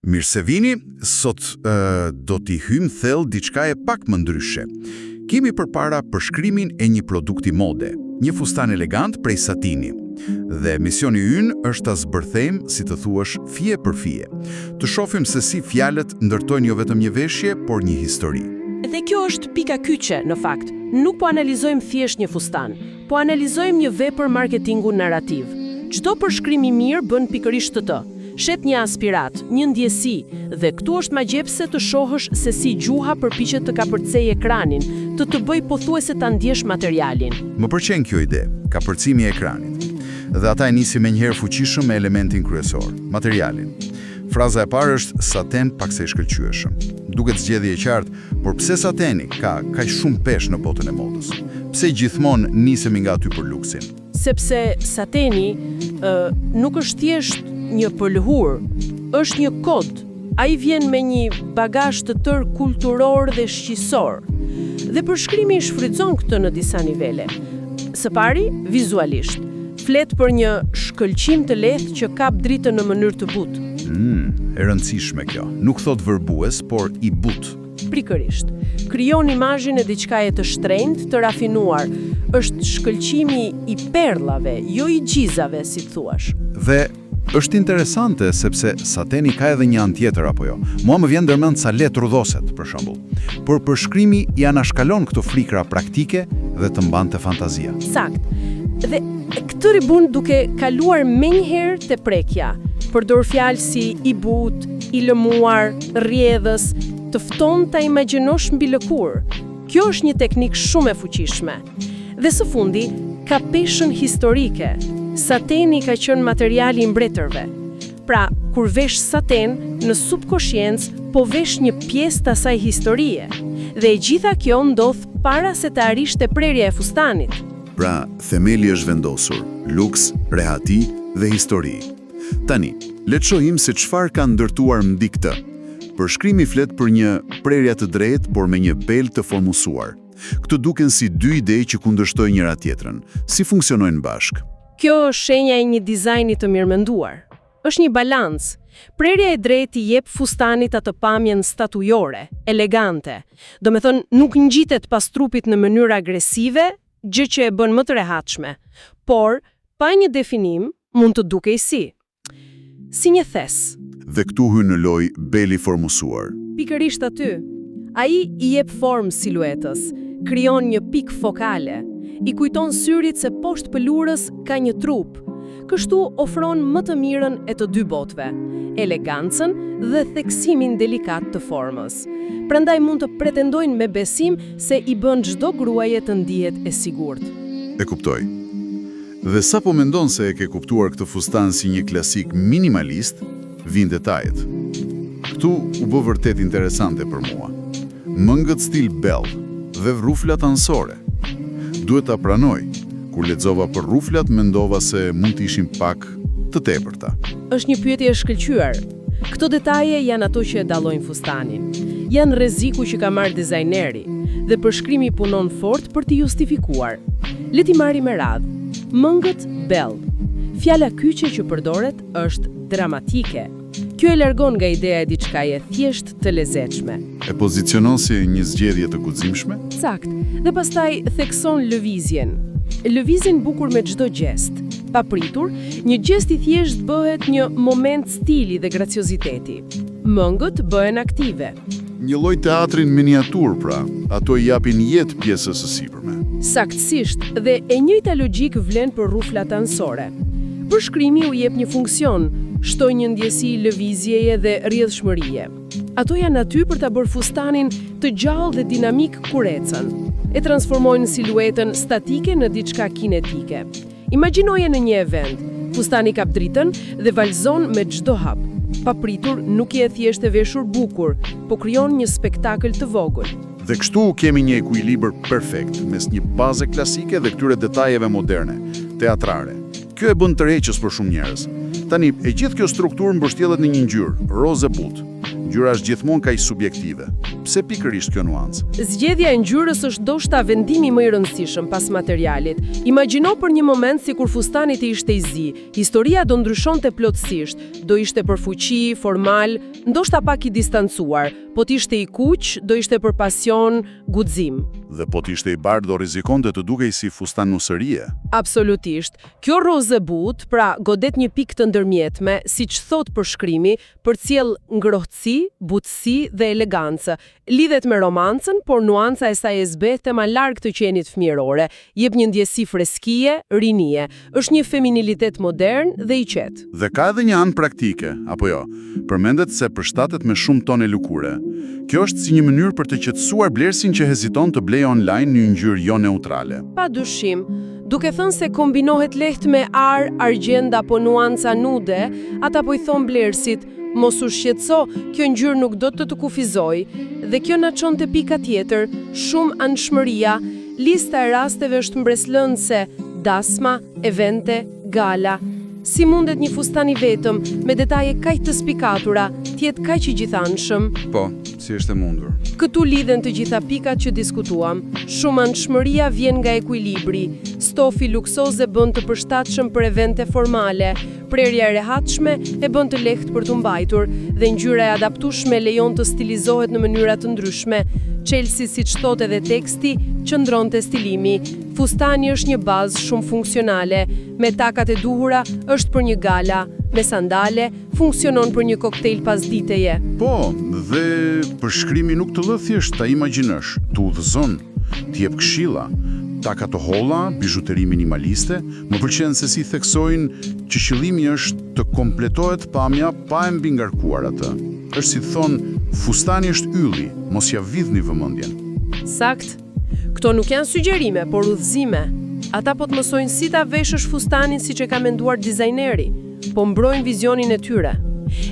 Mirë se vini, sot do t'i hym thellë diçka e pak më ndryshe. Kemi përpara përshkrimin e një produkti mode, një fustan elegant prej satini. Dhe misioni ynë është ta zbërthejmë, si të thuash, fije për fije. Të shohim se si fjalët ndërtojnë jo vetëm një veshje, por një histori. Dhe kjo është pika kyçe, në fakt. Nuk po analizojmë thjesht një fustan, po analizojmë një vepër marketingu narrativ. Çdo përshkrim i mirë bën pikërisht të. Shet një aspirat, një ndjesi, dhe këtu është magjepse të shohësh se si gjuha përpiqet të kapërcej ekranin, të bëj pothuajse ta ndjesh materialin. Më pëlqen kjo ide, kapërcimi i ekranit. Dhe ata e nisim menjëherë fuqishëm me elementin kryesor, materialin. Fraza e parë është saten paksa i shkëlqyeshëm. Duket zgjedhje e qartë, por pse sateni ka kaq shumë peshë në botën e modës? Pse gjithmonë nisemi nga aty për luksin? Sepse sateni nuk është thjesht një pëlhur, është një kod. Ai vjen me një bagazh të tërë kulturor dhe shqisor. Dhe përshkrimi shfrytëzon këtë në disa nivele. Së pari, vizualisht. Flet për një shkëlqim të lehtë që kap dritën në mënyrë të butë. E rëndësishme kjo. Nuk thot vërbues, por i butë. Pikërisht. Krijon imazhin e diçkaje të shtrenjtë, të rafinuar. Është shkëlqimi i perllave, jo i gjizave, si thuash. Dhe është interesante sepse sateni ka edhe një anë tjetër apo jo. Mua më vjen ndërmend sa lehtë rudhoset, për shembull. Por përshkrimi i anashkalon këto frikra praktike dhe të mbante fantazia. Sakt. Dhe këtë ribun duke kaluar menjëherë te prekja. Përdor fjalë si i butë, i lëmuar, rrjedhës, të fton ta imagjinosh mbi lëkurë. Kjo është një teknikë shumë e fuqishme. Dhe së fundi, ka peshën historike. Sateni ka qenë materiali i mbretërve. Pra, kur vesh saten, në subkonsciencë po vesh një pjesë të asaj historie. Dhe e gjitha kjo ndodh para se të arishte prerja e fustanit. Pra, themeli është vendosur, luks, rehati dhe histori. Tani, le të shohim se çfarë ka ndërtuar mbi këtë. Përshkrimi flet për një prerje të drejtë, por me një bel të formusuar. Këto duken si dy ide që kundërshtojnë njëra tjetrën. Si funksionojnë bashkë? Kjo është shenja e një dizajni të mirëmenduar. Është një balancë. Prerja e drejtë i jep fustanit atë pamjen statujore, elegante. Do me thënë, nuk ngjitet pas trupit në mënyrë agresive, gjë që e bën më të rehatshme. Por, pa një definim, mund të dukej si një thes. Dhe këtu hyn në lojë beli formusuar. Pikërisht aty. Ai i jep formë siluetës, krijon një pikë fokale, i kujton syrit se poshtë pëlurës ka një trup. Kështu ofron më të mirën e të dy botëve, elegancën dhe theksimin delikat të formës. Prandaj mund të pretendojnë me besim se i bën çdo gruaje të ndihet e sigurt. E kuptoj. Dhe sa po mendon se e ke kuptuar këtë fustan si një klasik minimalist, vijnë detajet. Këtu u bë vërtet interesante për mua. Mëngët stil bell dhe rruflat anësore. Duhet ta pranoj. Kur lexova për rruflat, mendova se mund të ishin pak të tepërta. Është një pyetje e shkëlqyer. Këto detaje janë ato që e dallojnë fustanin. Janë rreziku që ka marrë dizajneri dhe përshkrimi punon fort për t'i justifikuar. Le t'i marrim me radhë. Mëngët bell. Fjala kyçe që përdoret është dramatike. Kjo e largon nga ideja e diçkaje thjesht të lezetshme. E pozicionon si një zgjedhje të guximshme? Sakt. Dhe pastaj thekson lëvizjen. Lëvizjen bukur me çdo gjest. Papritur, një gjest i thjesht bëhet një moment stili dhe gracioziteti. Mëngët bëhen aktive. Një lloj teatrin miniatur, pra. Ato i japin jetë pjesës së sipërme. Saktësisht, dhe e njëjta logjik vlen për rruflat anësore. Përshkrimi u jep një funksion, shtoj një ndjesi lëvizjeje dhe rrjedhshmërie. Ato janë aty për ta bërë fustanin të gjallë dhe dinamik kur ecën. E transformojnë siluetën statike në diçka kinetike. Imagjinoje në një event, fustani kap dritën dhe valzon me çdo hap. Papritur, nuk je thjesht e veshur bukur, po krijon një spektakël të vogël. Dhe kështu kemi një ekuilibër perfekt mes një baze klasike dhe këtyre detajeve moderne, teatrare. Kjo e bën tërheqës për shumë njerëz. Tani, e gjithë kjo strukturë mbështjellet në një ngjyrë, rozë butë. Ngjyra është gjithmonë kaq subjektive. Pse pikërisht kjo nuancë? Zgjedhja e ngjyrës është ndoshta vendimi më i rëndësishëm pas materialit. Imagjino për një moment sikur fustani të ishte i zi. Historia do ndryshonte plotësisht. Do ishte për fuqi, formal, ndoshta pak i distancuar. Po t'ishte i kuq, do ishte për pasion, guxim. Dhe po t'ishte i bardhë do rrezikonte të dukej si fustan nusërie. Absolutisht. Kjo rozë e butë, pra godet një pikë të ndërmjetme, siç thot përshkrimi, përcjell ngrohtësi, butësi dhe elegancë. Lidhet me romancën, por nuanca e saj e zbehtë më larg të qenit fëmijërore, jep një ndjesi freskie, rinie. Është një feminilitet modern dhe i qetë. Dhe ka edhe një anë praktike, apo jo? Përmendet se përshtatet me shumë tonë lukure. Kjo është si një mënyrë për të qetësuar blerësin që heziton të blejë online një ngjyrë jo neutrale. Pa dyshim, duke thënë se kombinohet lehtë me argjend apo nuanca nude, ata po i thon blerësit, mos u shqetëso, kjo ngjyrë nuk do të kufizoj, dhe kjo na çon te pika tjetër, shumë anshmëria. Lista e rasteve është mbreslëndse, dasma, evente, gala. Si mundet një fustan i vetëm, me detaje kaq të spikatura, tjetë kaq i gjithanshëm? Po, si është e mundur. Këtu lidhen të gjitha pikat që diskutuam. Shumë anshmëria vjen nga ekuilibri. Stofi luksoze bën të përshtatshëm për evente formale. Prerja e rehatshme e bën të lehtë për të mbajtur dhe ngjyra e adaptueshme lejon të stilizohet në mënyra të ndryshme. Chelsea, siç thot edhe teksti, qëndron te stilimi. Fustani është një bazë shumë funksionale. Me takat e duhura është për një gala, me sandale funksionon për një koktejl pasditeje. Po, dhe përshkrimi nuk të lë thjesht ta imagjinosh, të udhëzon, të jep këshilla. Taka të holla, bizhuteri minimaliste, më pëlqen se si theksojnë që qëllimi është të kompletohet pamja pa e mbi ngarkuar atë. Është si thonë, fustani është ylli, mos ja vidhni vëmendjen. Sakt. Këto nuk janë sugjerime, por udhëzime. Ata po të mësojnë si ta veshësh fustanin siç e ka menduar dizajneri, po mbrojnë vizionin e tyre.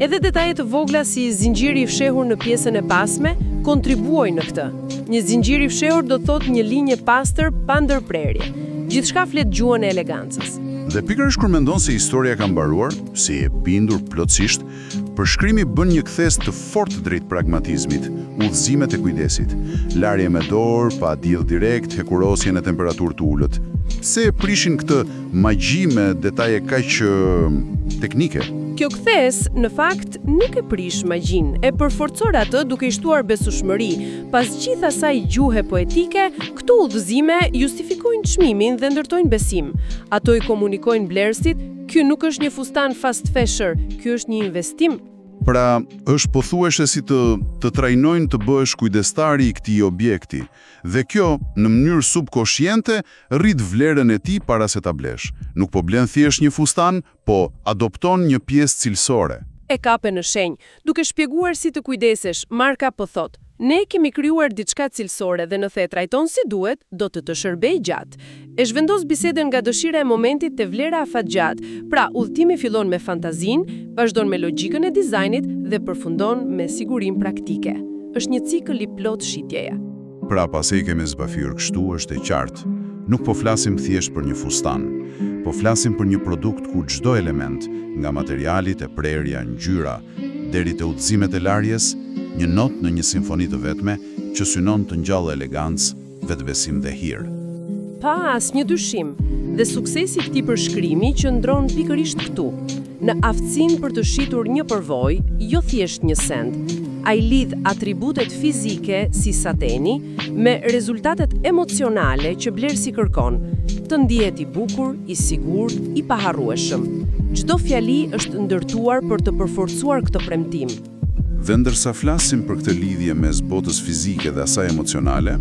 Edhe detajet të vogla si zinxhiri i fshehur në pjesën e pasme kontribuojnë në këtë. Një zinxhir i fshehur do thotë një linjë pastër pa ndërprerje. Gjithçka flet gjuhën e elegancës. Dhe pikërisht kur mendon se historia ka mbaruar, si e bindur plotësisht, përshkrimi bën një kthes të fortë drejt pragmatizmit, udhëzimet e kujdesit, larje me dorë, pa diell direkt, hekurosje në temperaturë të ulët. Se e prishin këtë magji me detaje kaq teknike. Kjo kthes, në fakt, nuk e prish magjin, e përforcor atë duke i shtuar besueshmëri. Pas gjithë asaj gjuhe poetike, këto udhëzime justifikojnë çmimin dhe ndërtojnë besim. Ato i komunikojnë blerësit, ky nuk është një fustan fast fashion, ky është një investim. Pra, është pothuajse si të trajnojnë të bëhesh kujdestari i këtij objekti, dhe kjo, në mënyrë subkonsciente, rrit vlerën e tij para se ta blesh. Nuk po blen thjesht një fustan, po adopton një pjesë cilësore. E kape në shenjë, duke shpjeguar si të kujdesesh, marka po thot: ne kemi krijuar diçka cilësore dhe nëse e trajton si duhet, do të shërbej gjatë. E zhvendos bisedën nga dëshira e momentit te vlera afatgjat. Pra, udhëtimi fillon me fantazinë, vazhdon me logjikën e dizajnit dhe përfundon me sigurinë praktike. Është një cikël i plot shitjeje. Pra, pasi kemi zbafyer kështu, është e qartë. Nuk po flasim thjesht për një fustan, po flasim për një produkt ku çdo element, nga materialit e prerja, ngjyra, deri te udhëzimet e larjes, një notë në një simfoni të vetme që synon të ngjallë elegancë, vetbesim dhe hir. Pa asnjë dyshim, dhe suksesi i këtij përshkrimi qëndron pikërisht këtu, në aftësinë për të shitur një përvojë, jo thjesht një send. Ai lidh atributet fizike si sateni me rezultatet emocionale që blerësi kërkon, të ndihet i bukur, i sigurt, i paharrueshëm. Çdo fjali është ndërtuar për të përforcuar këtë premtim. Dhe ndërsa flasim për këtë lidhje mes botës fizike dhe asaj emocionale,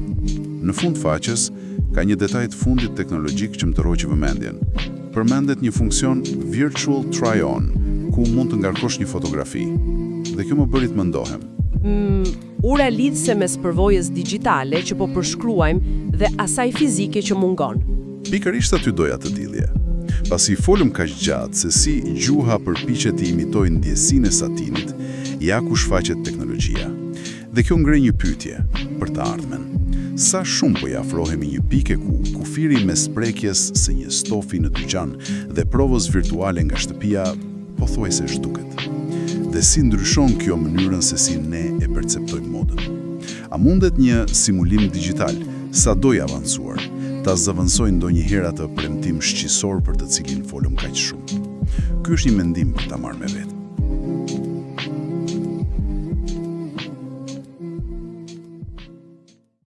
në fund faqes ka një detaj të fundit teknologjik që më tërhoqi vëmendjen. Përmendet një funksion virtual try-on, ku mund të ngarkosh një fotografi. Dhe kjo më bëri të mendohem. Ura lidhse mes përvojës digjitale që po përshkruajmë dhe asaj fizike që mungon. Pikërisht aty doja të dilje. Pasi folëm kaq gjatë se si gjuha përpiqet të imitojë ndjesinë e satinit, ja ku shfaqet teknologjia. Dhe kjo ngre një pyetje për të ardhmen. Sa shumë po i afrohemi një pike ku kufiri mes prekjes së një stofi në dyqan dhe provës virtuale nga shtëpia pothuajse zhduket. dhe si ndryshon kjo mënyrën se si ne e perceptojmë modën. A mundet një simulim digital, sa doj avancuar, ta zëvendësojë ndonjëherë atë premtim shqisor për të cilin folëm kaq shumë? Ky është një mendim për ta marrë me vete.